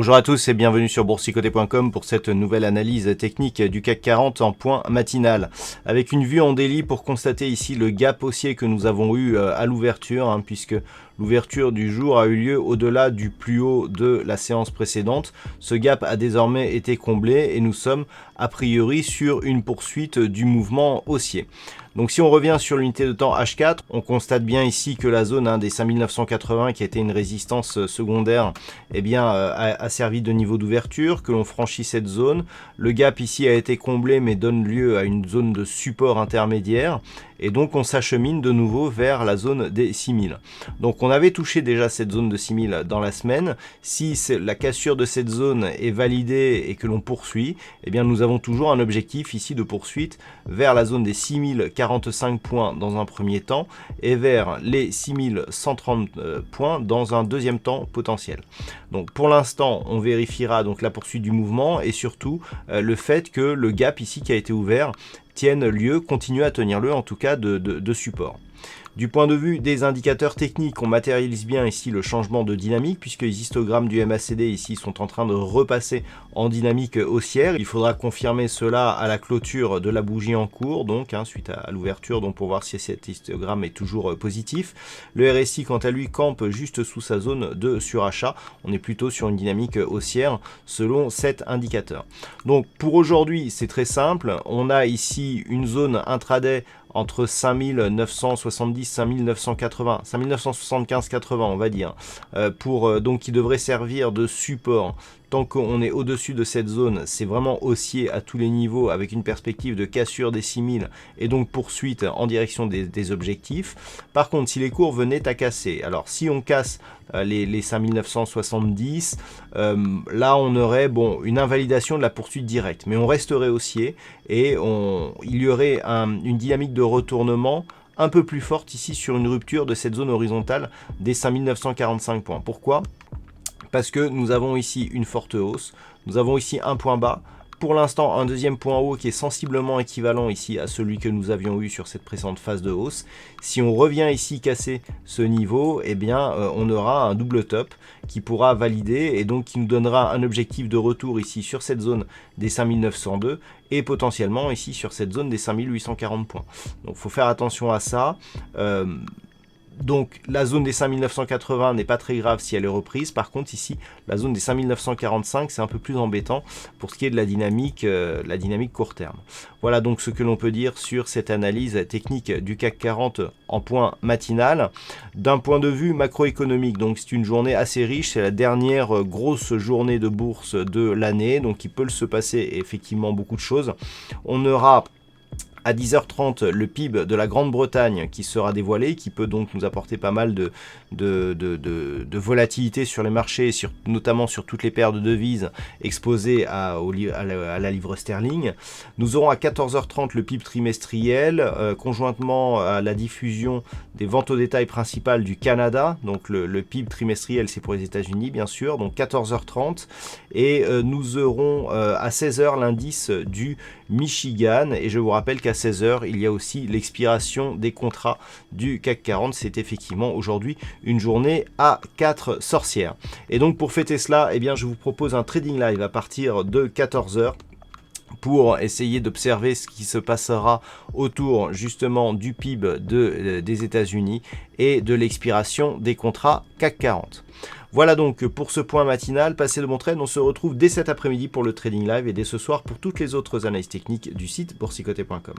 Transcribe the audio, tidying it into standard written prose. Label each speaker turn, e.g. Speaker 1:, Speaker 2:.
Speaker 1: Bonjour à tous et bienvenue sur boursicoté.com pour cette nouvelle analyse technique du CAC 40 en point matinal. Avec une vue en daily pour constater ici le gap haussier que nous avons eu à l'ouverture, puisque l'ouverture du jour a eu lieu au-delà du plus haut de la séance précédente. Ce gap a désormais été comblé et nous sommes a priori sur une poursuite du mouvement haussier. Donc si on revient sur l'unité de temps H4, on constate bien ici que la zone des 5980 qui a été une résistance secondaire a servi de niveau d'ouverture, que l'on franchit cette zone. Le gap ici a été comblé mais donne lieu à une zone de support intermédiaire. Et donc on s'achemine de nouveau vers la zone des 6000. Donc on avait touché déjà cette zone de 6000 dans la semaine. Si la cassure de cette zone est validée et que l'on poursuit, eh bien nous avons toujours un objectif ici de poursuite vers la zone des 6045 points dans un premier temps et vers les 6130 points dans un deuxième temps potentiel. Donc pour l'instant on vérifiera donc la poursuite du mouvement et surtout le fait que le gap ici qui a été ouvert tienne lieu, continue à tenir lieu en tout cas de support. Du point de vue des indicateurs techniques, on matérialise bien ici le changement de dynamique puisque les histogrammes du MACD ici sont en train de repasser en dynamique haussière. Il faudra confirmer cela à la clôture de la bougie en cours, donc suite à l'ouverture, donc pour voir si cet histogramme est toujours positif. Le RSI quant à lui campe juste sous sa zone de surachat. On est plutôt sur une dynamique haussière selon cet indicateur. Donc pour aujourd'hui, c'est très simple. On a ici une zone intraday entre 5970, 5980, 5975-80 on va dire, donc qui devrait servir de support. Tant qu'on est au-dessus de cette zone, c'est vraiment haussier à tous les niveaux avec une perspective de cassure des 6000 et donc poursuite en direction des objectifs. Par contre, si les cours venaient à casser, alors si on casse les 5970, là on aurait une invalidation de la poursuite directe, mais on resterait haussier et il y aurait une dynamique de retournement un peu plus forte ici sur une rupture de cette zone horizontale des 5945 points. Pourquoi ? Parce que nous avons ici une forte hausse, nous avons ici un point bas, pour l'instant un deuxième point haut qui est sensiblement équivalent ici à celui que nous avions eu sur cette précédente phase de hausse. Si on revient ici casser ce niveau, on aura un double top qui pourra valider et donc qui nous donnera un objectif de retour ici sur cette zone des 5902 et potentiellement ici sur cette zone des 5840 points. Donc il faut faire attention à ça. Donc la zone des 5980 n'est pas très grave si elle est reprise. Par contre ici, la zone des 5945, c'est un peu plus embêtant pour ce qui est de la dynamique court terme. Voilà donc ce que l'on peut dire sur cette analyse technique du CAC 40 en point matinal. D'un point de vue macroéconomique, donc c'est une journée assez riche. C'est la dernière grosse journée de bourse de l'année. Donc il peut se passer effectivement beaucoup de choses. On aura à 10h30, le PIB de la Grande-Bretagne qui sera dévoilé, qui peut donc nous apporter pas mal de volatilité sur les marchés, notamment sur toutes les paires de devises exposées à la livre sterling. Nous aurons à 14h30 le PIB trimestriel, conjointement à la diffusion des ventes au détail principales du Canada. Donc le PIB trimestriel, c'est pour les États-Unis, bien sûr, donc 14h30. Et nous aurons à 16h l'indice du Michigan. Et je vous rappelle qu'à 16h, il y a aussi l'expiration des contrats du CAC 40. C'est effectivement aujourd'hui une journée à 4 sorcières. Et donc pour fêter cela, je vous propose un trading live à partir de 14h. Pour essayer d'observer ce qui se passera autour justement du PIB des États-Unis et de l'expiration des contrats CAC 40. Voilà donc pour ce point matinal, passez de bon trade, on se retrouve dès cet après-midi pour le trading live et dès ce soir pour toutes les autres analyses techniques du site boursicoté.com.